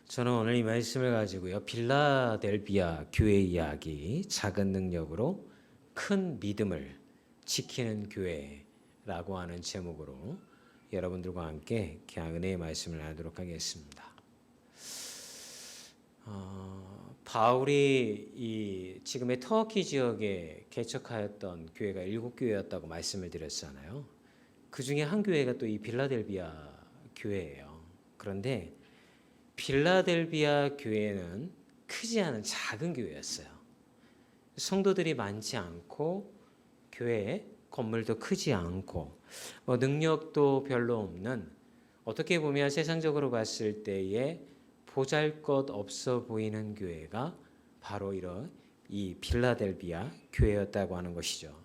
저는 오늘 이 말씀을 가지고요. 빌라델비아 교회 이야기, 작은 능력으로 큰 믿음을 지키는 교회라고 하는 제목으로 여러분들과 함께 은혜의 말씀을 나누도록 하겠습니다. 바울이 이 지금의 터키 지역에 개척하였던 교회가 7교회였다고 말씀을 드렸잖아요. 그 중에 한 교회가 또 이 빌라델비아 교회예요. 그런데 빌라델비아 교회는 크지 않은 작은 교회였어요. 성도들이 많지 않고 교회 건물도 크지 않고 능력도 별로 없는, 어떻게 보면 세상적으로 봤을 때에 보잘것없어 보이는 교회가 바로 이런 이 빌라델비아 교회였다고 하는 것이죠.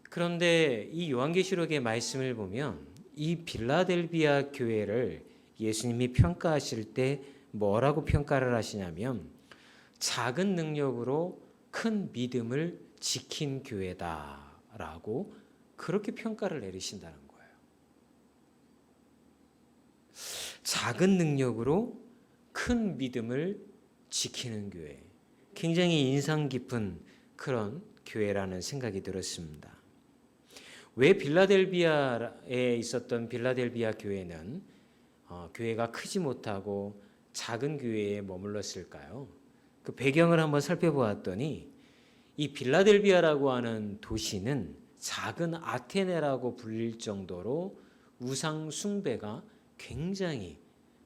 그런데 이 요한계시록의 말씀을 보면 이 빌라델비아 교회를 예수님이 평가하실 때 뭐라고 평가를 하시냐면 작은 능력으로 큰 믿음을 지킨 교회다라고 그렇게 평가를 내리신다는 거예요. 작은 능력으로 큰 믿음을 지키는 교회. 굉장히 인상 깊은 그런 교회라는 생각이 들었습니다. 왜 빌라델비아에 있었던 빌라델비아 교회는 교회가 크지 못하고 작은 교회에 머물렀을까요? 그 배경을 한번 살펴보았더니 이 빌라델비아라고 하는 도시는 작은 아테네라고 불릴 정도로 우상 숭배가 굉장히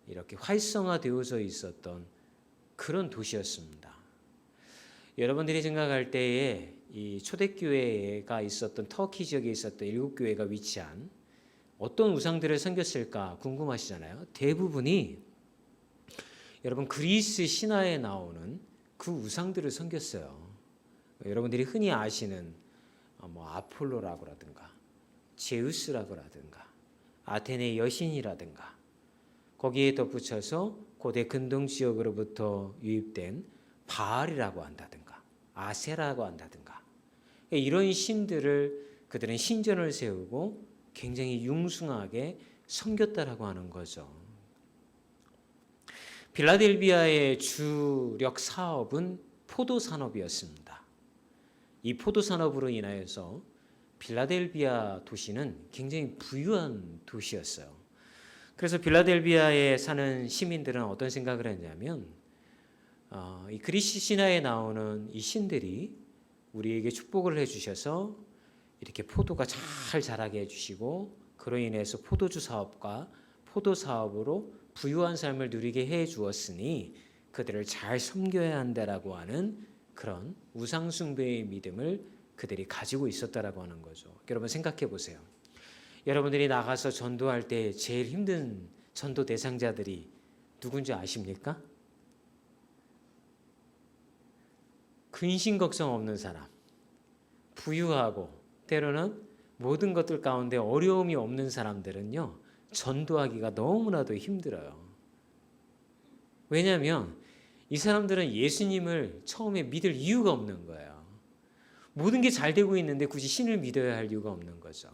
이렇게 활성화되어져 있었던 그런 도시였습니다. 여러분들이 생각할 때에 이 초대교회가 있었던 터키 지역에 있었던 7교회가 위치한 어떤 우상들을 섬겼을까 궁금하시잖아요. 대부분이 여러분 그리스 신화에 나오는 그 우상들을 섬겼어요. 여러분들이 흔히 아시는 아폴로라고라든가 제우스라고라든가 아테네 여신이라든가, 거기에 덧붙여서 고대 근동 지역으로부터 유입된 바알이라고 한다든가 아세라고 한다든가, 이런 신들을 그들은 신전을 세우고 굉장히 융숭하게 섬겼다라고 하는 거죠. 빌라델비아의 주력 사업은 포도 산업이었습니다. 이 포도 산업으로 인하여서 빌라델비아 도시는 굉장히 부유한 도시였어요. 그래서 빌라델비아에 사는 시민들은 어떤 생각을 했냐면 이 그리스 신화에 나오는 이 신들이 우리에게 축복을 해주셔서 이렇게 포도가 잘 자라게 해주시고 그로 인해서 포도주 사업과 포도 사업으로 부유한 삶을 누리게 해 주었으니 그들을 잘 섬겨야 한다라고 하는 그런 우상 숭배의 믿음을 그들이 가지고 있었다라고 하는 거죠. 여러분 생각해 보세요. 여러분들이 나가서 전도할 때 제일 힘든 전도 대상자들이 누군지 아십니까? 근심 걱정 없는 사람, 부유하고 때로는 모든 것들 가운데 어려움이 없는 사람들은요, 전도하기가 너무나도 힘들어요. 왜냐하면 이 사람들은 예수님을 처음에 믿을 이유가 없는 거예요. 모든 게 잘 되고 있는데 굳이 신을 믿어야 할 이유가 없는 거죠.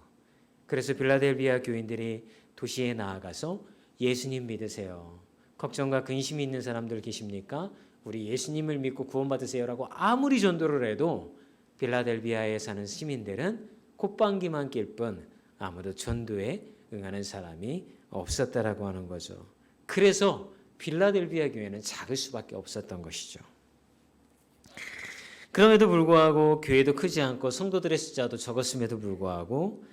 그래서 빌라델비아 교인들이 도시에 나아가서 예수님 믿으세요. 걱정과 근심이 있는 사람들 계십니까? 우리 예수님을 믿고 구원받으세요라고 아무리 전도를 해도 빌라델비아에 사는 시민들은 콧방귀만 낄 뿐 아무도 전도에 응하는 사람이 없었다라고 하는 거죠. 그래서 빌라델비아 교회는 작을 수밖에 없었던 것이죠. 그럼에도 불구하고 교회도 크지 않고 성도들의 숫자도 적었음에도 불구하고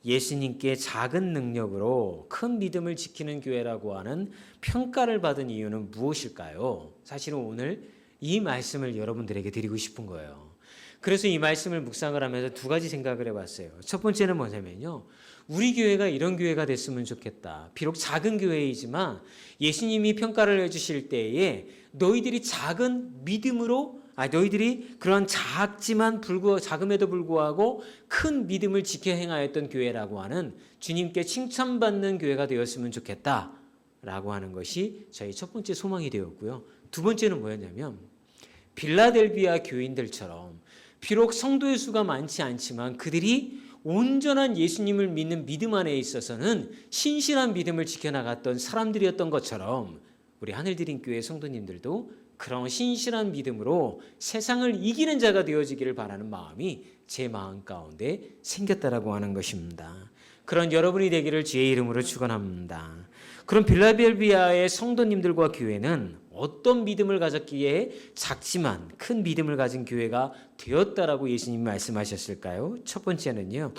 예수님께 작은 능력으로 큰 믿음을 지키는 교회라고 하는 평가를 받은 이유는 무엇일까요? 사실은 오늘 이 말씀을 여러분들에게 드리고 싶은 거예요. 그래서 이 말씀을 묵상을 하면서 두 가지 생각을 해봤어요. 첫 번째는 뭐냐면요, 우리 교회가 이런 교회가 됐으면 좋겠다. 비록 작은 교회이지만 예수님이 평가를 해주실 때에 너희들이 작은 믿음으로, 너희들이 그런 작음에도 불구하고 큰 믿음을 지켜 행하였던 교회라고 하는 주님께 칭찬받는 교회가 되었으면 좋겠다라고 하는 것이 저희 첫 번째 소망이 되었고요. 두 번째는 뭐였냐면 빌라델비아 교인들처럼 비록 성도의 수가 많지 않지만 그들이 온전한 예수님을 믿는 믿음 안에 있어서는 신실한 믿음을 지켜나갔던 사람들이었던 것처럼 우리 하늘드림교회 성도님들도 그런 신실한 믿음으로 세상을 이기는 자가 되어지기를 바라는 마음이 제 마음 가운데 생겼다라고 하는 것입니다. 그런 여러분이 되기를 주의 이름으로 축원합니다. 그럼 빌라델비아의 성도님들과 교회는 어떤 믿음을 가졌기에 작지만 큰 믿음을 가진 교회가 되었다라고 예수님이 말씀하셨을까요? 첫 번째는요,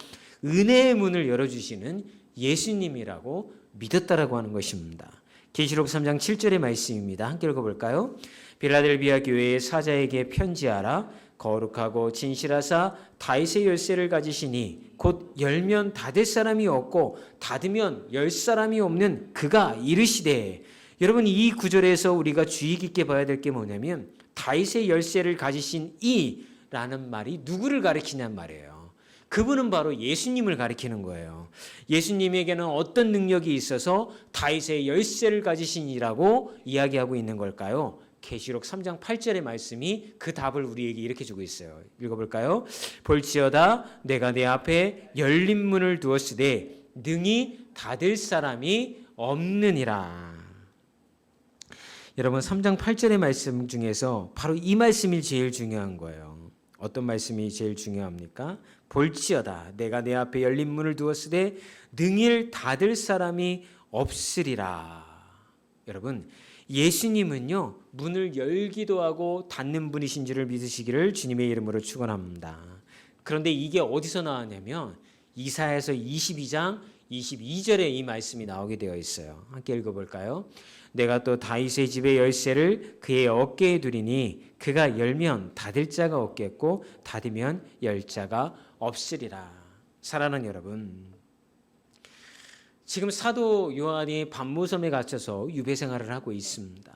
은혜의 문을 열어주시는 예수님이라고 믿었다라고 하는 것입니다. 계시록 3장 7절의 말씀입니다. 함께 읽어볼까요? 빌라델비아 교회의 사자에게 편지하라. 거룩하고 진실하사 다윗의 열쇠를 가지시니 곧 열면 닫을 사람이 없고 닫으면 열 사람이 없는 그가 이르시되. 여러분, 이 구절에서 우리가 주의 깊게 봐야 될 게 뭐냐면 다윗의 열쇠를 가지신 이라는 말이 누구를 가리키냐는 말이에요. 그분은 바로 예수님을 가리키는 거예요. 예수님에게는 어떤 능력이 있어서 다윗의 열쇠를 가지신 이라고 이야기하고 있는 걸까요? 계시록 3장 8절의 말씀이 그 답을 우리에게 이렇게 주고 있어요. 읽어볼까요? 볼지어다 내가 내 앞에 열린 문을 두었으되 능히 닫을 사람이 없느니라. 여러분, 3장 8절의 말씀 중에서 바로 이 말씀이 제일 중요한 거예요. 어떤 말씀이 제일 중요합니까? 볼지어다 내가 내 앞에 열린 문을 두었으되 능히 닫을 사람이 없으리라. 여러분, 예수님은요, 문을 열기도 하고 닫는 분이신 줄을 믿으시기를 주님의 이름으로 축원합니다. 그런데 이게 어디서 나왔냐면 이사야서 22장 22절에 이 말씀이 나오게 되어 있어요. 함께 읽어볼까요? 내가 또 다윗의 집의 열쇠를 그의 어깨에 두리니 그가 열면 닫을 자가 없겠고 닫으면 열 자가 없으리라. 사랑하는 여러분, 지금 사도 요한이 반모섬에 갇혀서 유배 생활을 하고 있습니다.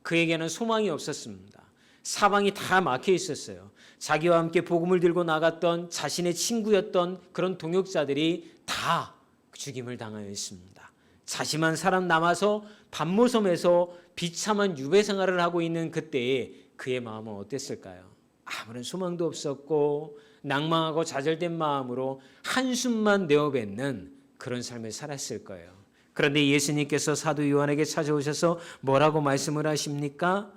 그에게는 소망이 없었습니다. 사방이 다 막혀 있었어요. 자기와 함께 복음을 들고 나갔던 자신의 친구였던 그런 동역자들이 다 죽임을 당하여 있습니다. 자신만 사람 남아서 반모섬에서 비참한 유배 생활을 하고 있는 그때에 그의 마음은 어땠을까요? 아무런 소망도 없었고 낭망하고 좌절된 마음으로 한숨만 내어뱉는 그런 삶을 살았을 거예요. 그런데 예수님께서 사도 요한에게 찾아오셔서 뭐라고 말씀을 하십니까?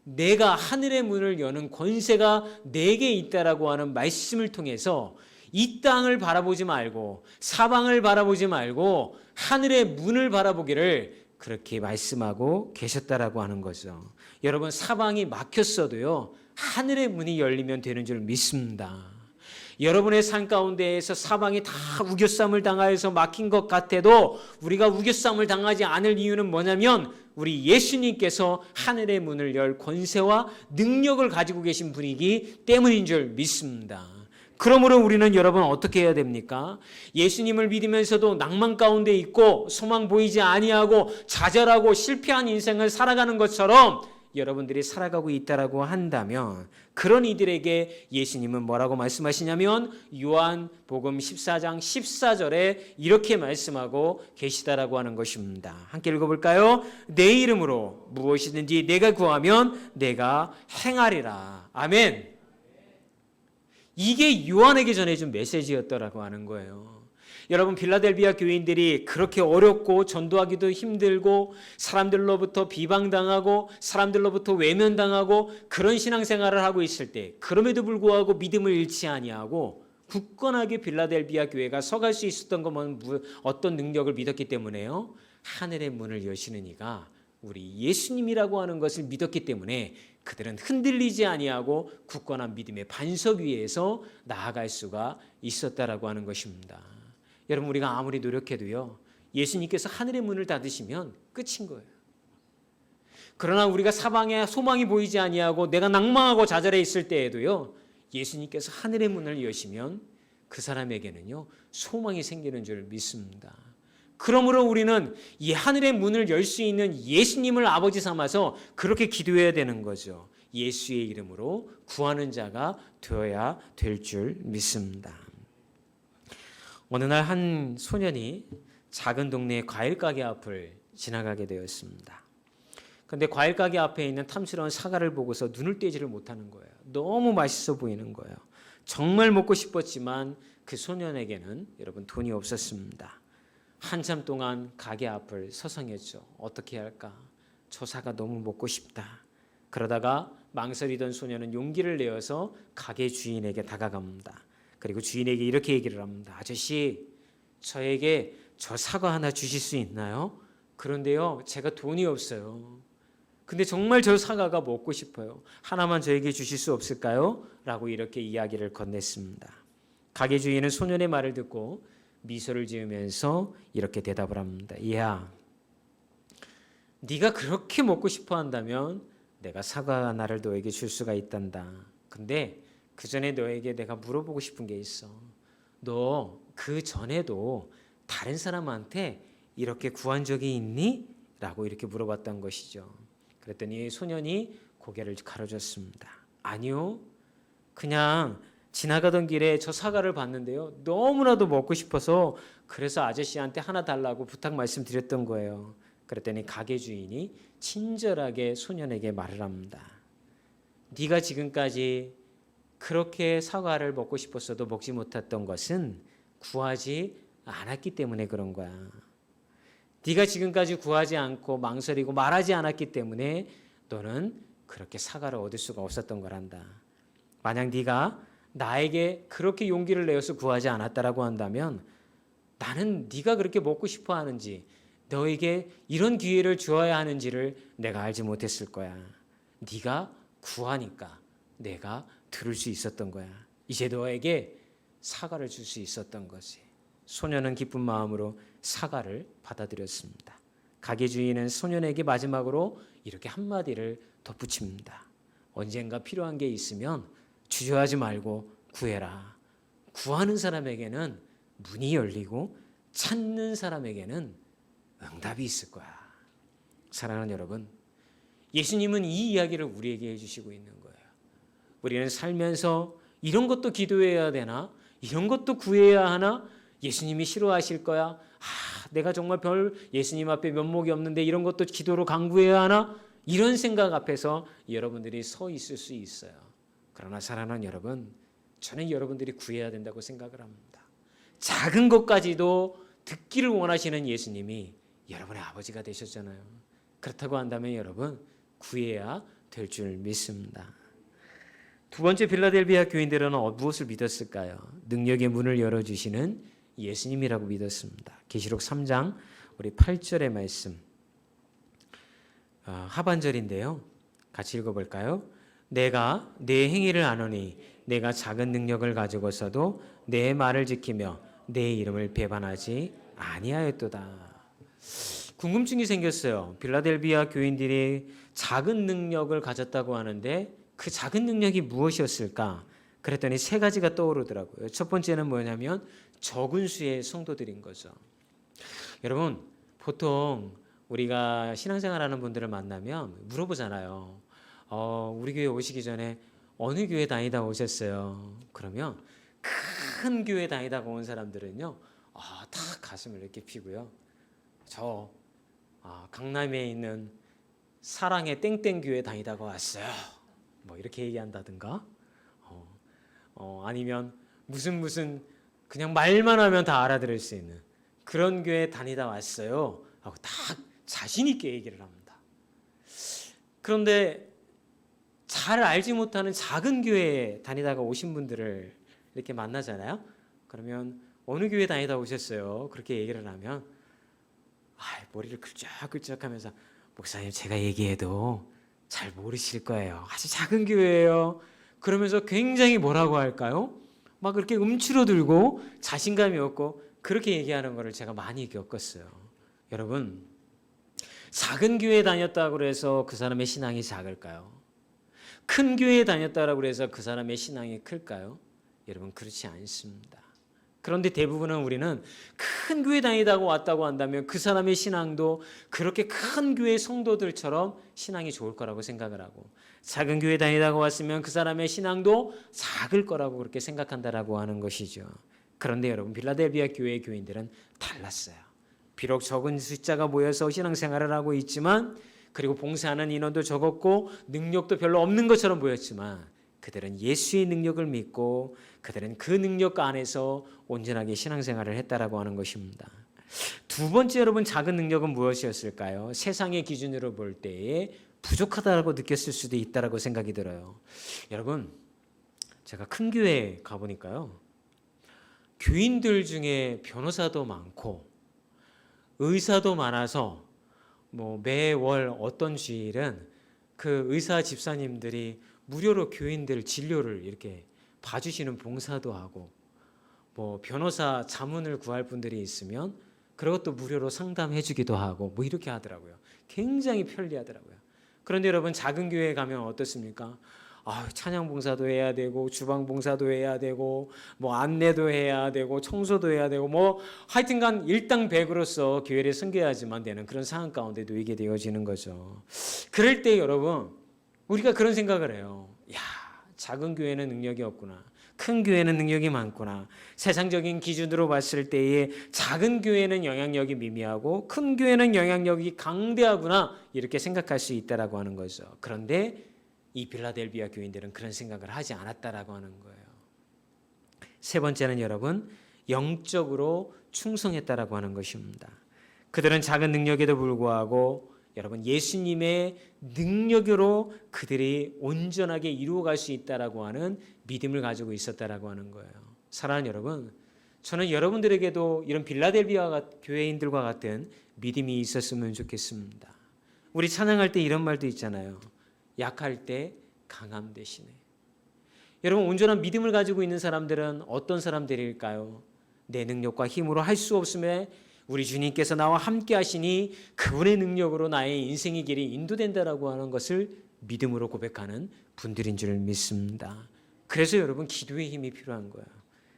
내가 하늘의 문을 여는 권세가 내게 있다라고 하는 말씀을 통해서 이 땅을 바라보지 말고 사방을 바라보지 말고 하늘의 문을 바라보기를 그렇게 말씀하고 계셨다라고 하는 거죠. 여러분, 사방이 막혔어도요, 하늘의 문이 열리면 되는 줄 믿습니다. 여러분의 삶 가운데에서 사방이 다 우겨쌈을 당하여서 막힌 것 같아도 우리가 우겨쌈을 당하지 않을 이유는 뭐냐면 우리 예수님께서 하늘의 문을 열 권세와 능력을 가지고 계신 분이기 때문인 줄 믿습니다. 그러므로 우리는 여러분 어떻게 해야 됩니까? 예수님을 믿으면서도 낭만 가운데 있고 소망 보이지 아니하고 좌절하고 실패한 인생을 살아가는 것처럼 여러분들이 살아가고 있다라고 한다면 그런 이들에게 예수님은 뭐라고 말씀하시냐면 요한복음 14장 14절에 이렇게 말씀하고 계시다라고 하는 것입니다. 함께 읽어볼까요? 내 이름으로 무엇이든지 내가 구하면 내가 행하리라. 아멘. 이게 요한에게 전해준 메시지였다라고 하는 거예요. 여러분, 빌라델비아 교인들이 그렇게 어렵고 전도하기도 힘들고 사람들로부터 비방당하고 사람들로부터 외면당하고 그런 신앙생활을 하고 있을 때 그럼에도 불구하고 믿음을 잃지 아니하고 굳건하게 빌라델비아 교회가 서갈 수 있었던 것은 어떤 능력을 믿었기 때문에요. 하늘의 문을 여시는 이가 우리 예수님이라고 하는 것을 믿었기 때문에 그들은 흔들리지 아니하고 굳건한 믿음의 반석 위에서 나아갈 수가 있었다라고 하는 것입니다. 여러분, 우리가 아무리 노력해도요, 예수님께서 하늘의 문을 닫으시면 끝인 거예요. 그러나 우리가 사방에 소망이 보이지 아니하고 내가 낭망하고 좌절해 있을 때에도요, 예수님께서 하늘의 문을 여시면 그 사람에게는요, 소망이 생기는 줄 믿습니다. 그러므로 우리는 이 하늘의 문을 열 수 있는 예수님을 아버지 삼아서 그렇게 기도해야 되는 거죠. 예수의 이름으로 구하는 자가 되어야 될 줄 믿습니다. 어느 날 한 소년이 작은 동네의 과일 가게 앞을 지나가게 되었습니다. 그런데 과일 가게 앞에 있는 탐스러운 사과를 보고서 눈을 떼지를 못하는 거예요. 너무 맛있어 보이는 거예요. 정말 먹고 싶었지만 그 소년에게는 여러분 돈이 없었습니다. 한참 동안 가게 앞을 서성했죠. 어떻게 할까? 저 사과 너무 먹고 싶다. 그러다가 망설이던 소녀는 용기를 내어서 가게 주인에게 다가갑니다. 그리고 주인에게 이렇게 얘기를 합니다. 아저씨, 저에게 저 사과 하나 주실 수 있나요? 그런데요, 제가 돈이 없어요. 근데 정말 저 사과가 먹고 싶어요. 하나만 저에게 주실 수 없을까요? 라고 이렇게 이야기를 건넸습니다. 가게 주인은 소년의 말을 듣고 미소를 지으면서 이렇게 대답을 합니다. 야, 네가 그렇게 먹고 싶어 한다면 내가 사과 하나를 너에게 줄 수가 있단다. 근데 그 전에 너에게 내가 물어보고 싶은 게 있어. 너 그 전에도 다른 사람한테 이렇게 구한 적이 있니? 라고 이렇게 물어봤던 것이죠. 그랬더니 소년이 고개를 가로졌습니다. 아니요. 그냥 지나가던 길에 저 사과를 봤는데요. 너무나도 먹고 싶어서 그래서 아저씨한테 하나 달라고 부탁 말씀드렸던 거예요. 그랬더니 가게 주인이 친절하게 소년에게 말을 합니다. 네가 지금까지 그렇게 사과를 먹고 싶었어도 먹지 못했던 것은 구하지 않았기 때문에 그런 거야. 네가 지금까지 구하지 않고 망설이고 말하지 않았기 때문에 너는 그렇게 사과를 얻을 수가 없었던 거란다. 만약 네가 나에게 그렇게 용기를 내어서 구하지 않았다라고 한다면 나는 네가 그렇게 먹고 싶어 하는지 너에게 이런 기회를 주어야 하는지를 내가 알지 못했을 거야. 네가 구하니까 내가 들을 수 있었던 거야. 이제 너에게 사과를 줄 수 있었던 거지. 소년은 기쁜 마음으로 사과를 받아들였습니다. 가게 주인은 소년에게 마지막으로 이렇게 한마디를 덧붙입니다. 언젠가 필요한 게 있으면 주저하지 말고 구해라. 구하는 사람에게는 문이 열리고 찾는 사람에게는 응답이 있을 거야. 사랑하는 여러분, 예수님은 이 이야기를 우리에게 해주시고 있는 거예요. 우리는 살면서 이런 것도 기도해야 되나? 이런 것도 구해야 하나? 예수님이 싫어하실 거야? 내가 정말 별 예수님 앞에 면목이 없는데 이런 것도 기도로 간구해야 하나? 이런 생각 앞에서 여러분들이 서 있을 수 있어요. 그러나 사랑하는 여러분, 저는 여러분들이 구해야 된다고 생각을 합니다. 작은 것까지도 듣기를 원하시는 예수님이 여러분의 아버지가 되셨잖아요. 그렇다고 한다면 여러분 구해야 될 줄 믿습니다. 두 번째, 필라델비아 교인들은 무엇을 믿었을까요? 능력의 문을 열어주시는 예수님이라고 믿었습니다. 계시록 3장 우리 8절의 말씀 하반절인데요. 같이 읽어볼까요? 내가 내 행위를 아노니 내가 작은 능력을 가지고서도 내 말을 지키며 내 이름을 배반하지 아니하였도다. 궁금증이 생겼어요. 필라델비아 교인들이 작은 능력을 가졌다고 하는데 그 작은 능력이 무엇이었을까? 그랬더니 세 가지가 떠오르더라고요. 첫 번째는 뭐냐면 적은 수의 성도들인 거죠. 여러분, 보통 우리가 신앙생활하는 분들을 만나면 물어보잖아요. 우리 교회 오시기 전에 어느 교회 다니다 오셨어요? 그러면 큰 교회 다니다가 온 사람들은요, 다 가슴을 이렇게 피고요. 저 강남에 있는 사랑의 땡땡 교회 다니다가 왔어요. 뭐 이렇게 얘기한다든가, 아니면 무슨 그냥 말만 하면 다 알아들을 수 있는 그런 교회 다니다 왔어요 하고 다 자신 있게 얘기를 합니다. 그런데 잘 알지 못하는 작은 교회에 다니다가 오신 분들을 이렇게 만나잖아요. 그러면 어느 교회 다니다 오셨어요? 그렇게 얘기를 하면 머리를 긁적긁적하면서 목사님, 제가 얘기해도 잘 모르실 거예요. 아주 작은 교회예요. 그러면서 굉장히 뭐라고 할까요? 막 그렇게 움츠러들고 자신감이 없고 그렇게 얘기하는 거를 제가 많이 겪었어요. 여러분, 작은 교회에 다녔다고 해서 그 사람의 신앙이 작을까요? 큰 교회에 다녔다고 해서 그 사람의 신앙이 클까요? 여러분, 그렇지 않습니다. 그런데 대부분은 우리는 큰 교회 다니다고 왔다고 한다면 그 사람의 신앙도 그렇게 큰 교회 성도들처럼 신앙이 좋을 거라고 생각을 하고, 작은 교회 다니다고 왔으면 그 사람의 신앙도 작을 거라고 그렇게 생각한다라고 하는 것이죠. 그런데 여러분, 필라델비아 교회의 교인들은 달랐어요. 비록 적은 숫자가 모여서 신앙생활을 하고 있지만, 그리고 봉사하는 인원도 적었고 능력도 별로 없는 것처럼 보였지만, 그들은 예수의 능력을 믿고 그들은 그 능력 안에서 온전하게 신앙생활을 했다라고 하는 것입니다. 두 번째 여러분 작은 능력은 무엇이었을까요? 세상의 기준으로 볼 때에 부족하다고 느꼈을 수도 있다라고 생각이 들어요. 여러분 제가 큰 교회 가보니까요. 교인들 중에 변호사도 많고 의사도 많아서 뭐 매월 어떤 주일은 그 의사 집사님들이 무료로 교인들 진료를 이렇게 봐주시는 봉사도 하고 뭐 변호사 자문을 구할 분들이 있으면 그것도 무료로 상담해 주기도 하고 뭐 이렇게 하더라고요. 굉장히 편리하더라고요. 그런데 여러분 작은 교회에 가면 어떻습니까? 찬양 봉사도 해야 되고 주방 봉사도 해야 되고 뭐 안내도 해야 되고 청소도 해야 되고 뭐 하여튼간 일당백으로서 교회를 섬겨야지만 되는 그런 상황 가운데 놓이게 되어지는 거죠. 그럴 때 여러분 우리가 그런 생각을 해요. 야, 작은 교회는 능력이 없구나. 큰 교회는 능력이 많구나. 세상적인 기준으로 봤을 때에 작은 교회는 영향력이 미미하고 큰 교회는 영향력이 강대하구나 이렇게 생각할 수 있다라고 하는 거죠. 그런데 이 빌라델비아 교인들은 그런 생각을 하지 않았다라고 하는 거예요. 세 번째는 여러분 영적으로 충성했다라고 하는 것입니다. 그들은 작은 능력에도 불구하고 여러분 예수님의 능력으로 그들이 온전하게 이루어갈 수 있다라고 하는 믿음을 가지고 있었다라고 하는 거예요. 사랑하는 여러분, 저는 여러분들에게도 이런 빌라델비아 교회인들과 같은 믿음이 있었으면 좋겠습니다. 우리 찬양할 때 이런 말도 있잖아요. 약할 때 강함 되시네. 여러분 온전한 믿음을 가지고 있는 사람들은 어떤 사람들일까요? 내 능력과 힘으로 할 수 없음에 우리 주님께서 나와 함께 하시니 그분의 능력으로 나의 인생의 길이 인도된다라고 하는 것을 믿음으로 고백하는 분들인 줄 믿습니다. 그래서 여러분 기도의 힘이 필요한 거예요.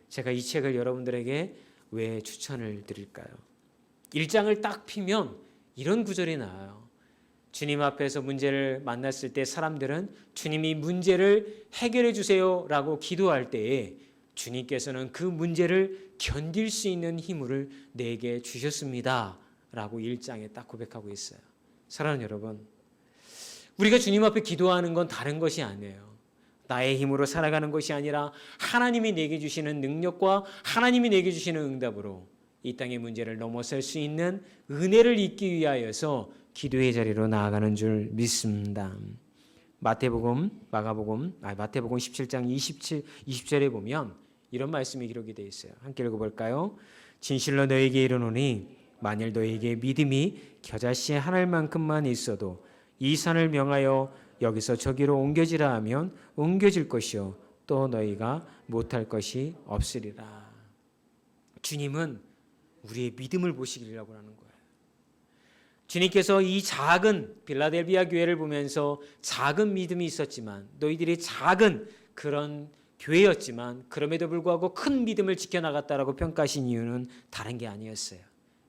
제가 이 책을 여러분들에게 왜 추천을 드릴까요? 1장을 딱 피면 이런 구절이 나와요. 주님 앞에서 문제를 만났을 때 사람들은 주님이 문제를 해결해 주세요 라고 기도할 때에 주님께서는 그 문제를 견딜 수 있는 힘을 내게 주셨습니다 라고 1장에 딱 고백하고 있어요. 사랑하는 여러분, 우리가 주님 앞에 기도하는 건 다른 것이 아니에요. 나의 힘으로 살아가는 것이 아니라 하나님이 내게 주시는 능력과 하나님이 내게 주시는 응답으로 이 땅의 문제를 넘어설 수 있는 은혜를 잊기 위하여서 기도의 자리로 나아가는 줄 믿습니다. 마태복음 17장 20절에 보면 이런 말씀이 기록이 되어 있어요. 함께 읽어볼까요? 진실로 너에게 이르노니 만일 너에게 믿음이 겨자씨의 한 알만큼만 있어도 이 산을 명하여 여기서 저기로 옮겨지라 하면 옮겨질 것이요 또 너희가 못할 것이 없으리라. 주님은 우리의 믿음을 보시기라고 하는 거예요. 주님께서 이 작은 빌라델비아 교회를 보면서 작은 믿음이 있었지만 너희들이 작은 그런 교회였지만 그럼에도 불구하고 큰 믿음을 지켜나갔다라고 평가하신 이유는 다른 게 아니었어요.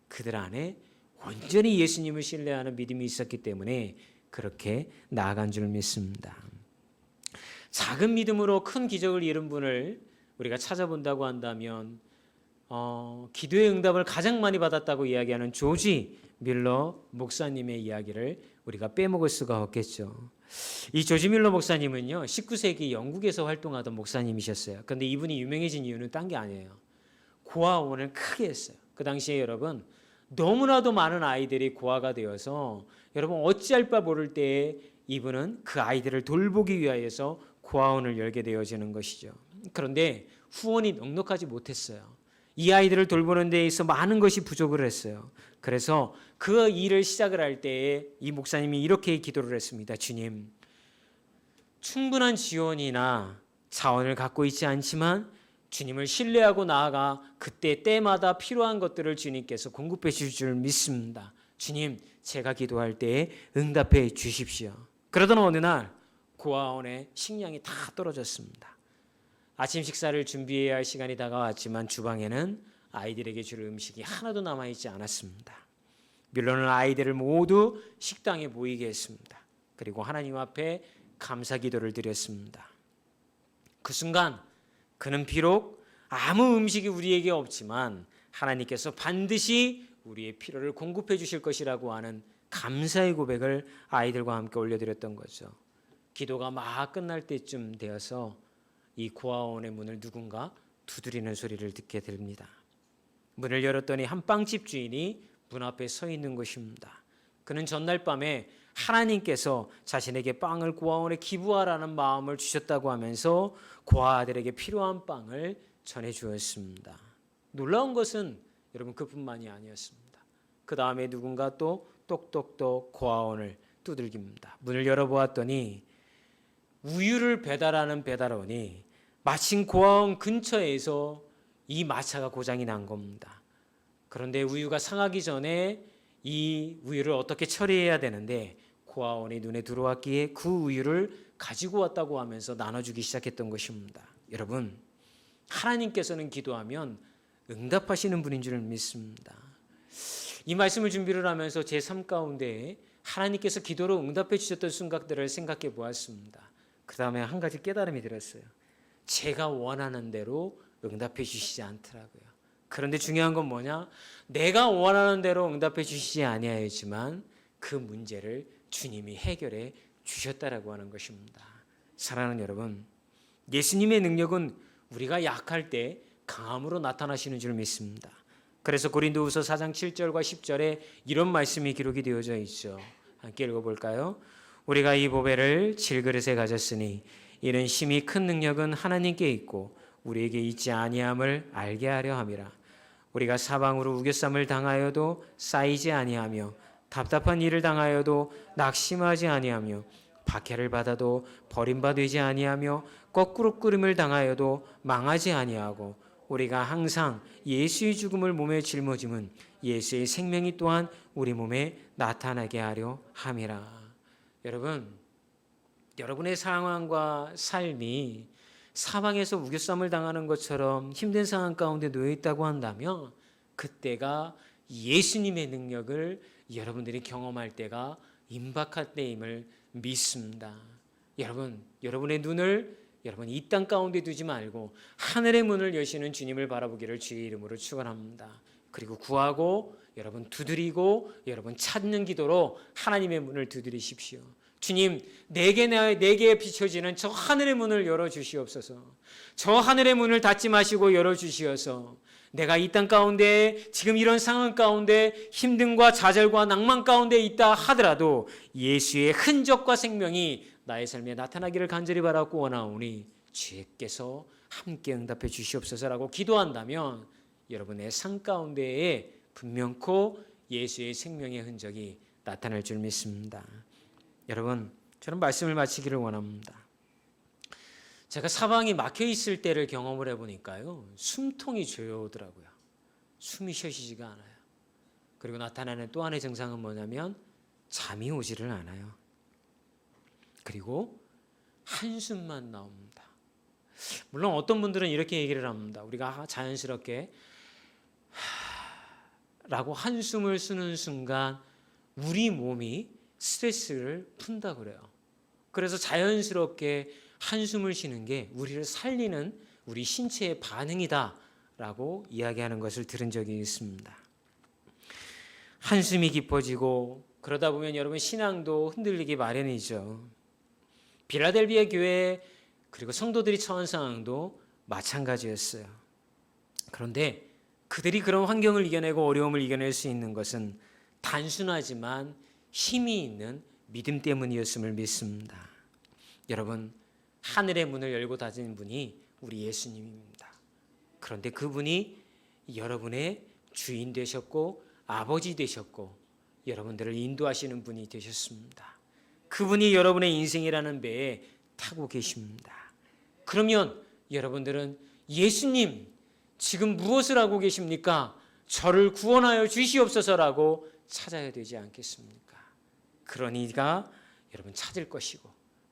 그들 안에 온전히 예수님을 신뢰하는 믿음이 있었기 때문에 그렇게 나아간 줄 믿습니다. 작은 믿음으로 큰 기적을 이룬 분을 우리가 찾아본다고 한다면 기도의 응답을 가장 많이 받았다고 이야기하는 조지 밀러 목사님의 이야기를 우리가 빼먹을 수가 없겠죠. 이 조지 밀러 목사님은요 19세기 영국에서 활동하던 목사님이셨어요. 그런데 이분이 유명해진 이유는 딴 게 아니에요. 고아원을 크게 했어요. 그 당시에 여러분 너무나도 많은 아이들이 고아가 되어서 여러분 어찌할 바 모를 때에 이분은 그 아이들을 돌보기 위하여서 고아원을 열게 되어지는 것이죠. 그런데 후원이 넉넉하지 못했어요. 이 아이들을 돌보는 데 있어 많은 것이 부족을 했어요. 그래서 그 일을 시작을 할 때에 이 목사님이 이렇게 기도를 했습니다. 주님, 충분한 지원이나 자원을 갖고 있지 않지만 주님을 신뢰하고 나아가 그때 때마다 필요한 것들을 주님께서 공급해 주실 줄 믿습니다. 주님, 제가 기도할 때에 응답해 주십시오. 그러던 어느 날 고아원에 식량이 다 떨어졌습니다. 아침 식사를 준비해야 할 시간이 다가왔지만 주방에는 아이들에게 줄 음식이 하나도 남아있지 않았습니다. 밀러는 아이들을 모두 식당에 모이게 했습니다. 그리고 하나님 앞에 감사 기도를 드렸습니다. 그 순간 그는 비록 아무 음식이 우리에게 없지만 하나님께서 반드시 우리의 필요를 공급해 주실 것이라고 하는 감사의 고백을 아이들과 함께 올려드렸던 거죠. 기도가 막 끝날 때쯤 되어서 이 고아원의 문을 누군가 두드리는 소리를 듣게 됩니다. 문을 열었더니 한 빵집 주인이 문 앞에 서 있는 것입니다. 그는 전날 밤에 하나님께서 자신에게 빵을 고아원에 기부하라는 마음을 주셨다고 하면서 고아 아들에게 필요한 빵을 전해 주었습니다. 놀라운 것은 여러분 그뿐만이 아니었습니다. 그 다음에 누군가 또 똑똑똑 고아원을 두들깁니다. 문을 열어보았더니 우유를 배달하는 배달원이 마침 고아원 근처에서 이 마차가 고장이 난 겁니다. 그런데 우유가 상하기 전에 이 우유를 어떻게 처리해야 되는데 고아원이 눈에 들어왔기에 그 우유를 가지고 왔다고 하면서 나눠주기 시작했던 것입니다. 여러분, 하나님께서는 기도하면 응답하시는 분인 줄 믿습니다. 이 말씀을 준비를 하면서 제 삶 가운데 하나님께서 기도로 응답해 주셨던 순간들을 생각해 보았습니다. 그 다음에 한 가지 깨달음이 들었어요. 제가 원하는 대로 응답해 주시지 않더라고요. 그런데 중요한 건 뭐냐? 내가 원하는 대로 응답해 주시지 아니하였지만 그 문제를 주님이 해결해 주셨다라고 하는 것입니다. 사랑하는 여러분, 예수님의 능력은 우리가 약할 때 강함으로 나타나시는 줄 믿습니다. 그래서 고린도후서 4장 7절과 10절에 이런 말씀이 기록이 되어져 있죠. 함께 읽어볼까요? 우리가 이 보배를 질그릇에 가졌으니 이는 심히 큰 능력은 하나님께 있고 우리에게 있지 아니함을 알게 하려 함이라. 우리가 사방으로 우겨쌈을 당하여도 쌓이지 아니하며 답답한 일을 당하여도 낙심하지 아니하며 박해를 받아도 버림받지 아니하며 거꾸로 끄림을 당하여도 망하지 아니하고 우리가 항상 예수의 죽음을 몸에 짊어짐은 예수의 생명이 또한 우리 몸에 나타나게 하려 함이라. 여러분, 여러분의 상황과 삶이 사방에서 우겨쌈을 당하는 것처럼 힘든 상황 가운데 놓여 있다고 한다면 그때가 예수님의 능력을 여러분들이 경험할 때가 임박할 때임을 믿습니다. 여러분, 여러분의 눈을 여러분 이 땅 가운데 두지 말고 하늘의 문을 여시는 주님을 바라보기를 주의 이름으로 축원합니다. 그리고 구하고 여러분 두드리고 여러분 찾는 기도로 하나님의 문을 두드리십시오. 주님, 내게 비춰지는 저 하늘의 문을 열어주시옵소서. 저 하늘의 문을 닫지 마시고 열어주시어서 내가 이 땅 가운데 지금 이런 상황 가운데 힘듦과 좌절과 낭만 가운데 있다 하더라도 예수의 흔적과 생명이 나의 삶에 나타나기를 간절히 바라고 원하오니 주께서 함께 응답해 주시옵소서라고 기도한다면 여러분의 삶 가운데에 분명코 예수의 생명의 흔적이 나타날 줄 믿습니다. 여러분, 저는 말씀을 마치기를 원합니다. 제가 사방이 막혀 있을 때를 경험을 해보니까요, 숨통이 조여오더라고요. 숨이 쉬어지지가 않아요. 그리고 나타나는 또 하나의 증상은 뭐냐면 잠이 오지를 않아요. 그리고 한숨만 나옵니다. 물론 어떤 분들은 이렇게 얘기를 합니다. 우리가 자연스럽게 라고 한숨을 쉬는 순간 우리 몸이 스트레스를 푼다 그래요. 그래서 자연스럽게 한숨을 쉬는 게 우리를 살리는 우리 신체의 반응이다라고 이야기하는 것을 들은 적이 있습니다. 한숨이 깊어지고 그러다 보면 여러분 신앙도 흔들리기 마련이죠. 빌라델비아 교회 그리고 성도들이 처한 상황도 마찬가지였어요. 그런데 그들이 그런 환경을 이겨내고 어려움을 이겨낼 수 있는 것은 단순하지만 힘이 있는 믿음 때문이었음을 믿습니다. 여러분, 하늘의 문을 열고 닫은 분이 우리 예수님입니다. 그런데 그분이 여러분의 주인 되셨고 아버지 되셨고 여러분들을 인도하시는 분이 되셨습니다. 그분이 여러분의 인생이라는 배에 타고 계십니다. 그러면 여러분들은 예수님 지금 무엇을 하고 계십니까? 저를 구원하여 주시옵소서라고 찾아야 되지 않겠습니까? 그러니까 여러분 찾을 것이고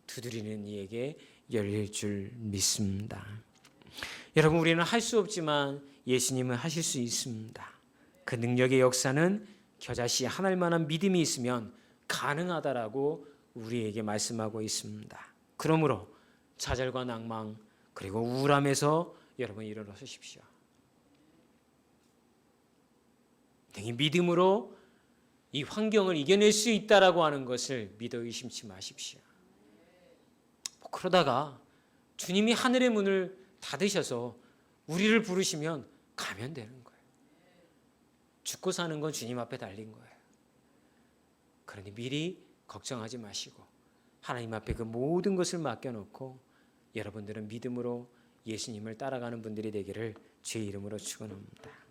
두드리는 이에게 열릴 줄 믿습니다. 여러분, 우리는 할 수 없지만 예수님은 하실 수 있습니다. 그 능력의 역사는 겨자씨 하나일 만한 믿음이 있으면 가능하다라고 우리에게 말씀하고 있습니다. 그러므로 좌절과 낭망 그리고 우울함에서 여러분 일어나십시오. 이 믿음으로 이 환경을 이겨낼 수 있다라고 하는 것을 믿어 의심치 마십시오. 그러다가 주님이 하늘의 문을 닫으셔서 우리를 부르시면 가면 되는 거예요. 죽고 사는 건 주님 앞에 달린 거예요. 그러니 미리 걱정하지 마시고 하나님 앞에 그 모든 것을 맡겨놓고 여러분들은 믿음으로 예수님을 따라가는 분들이 되기를 주의 이름으로 축원합니다.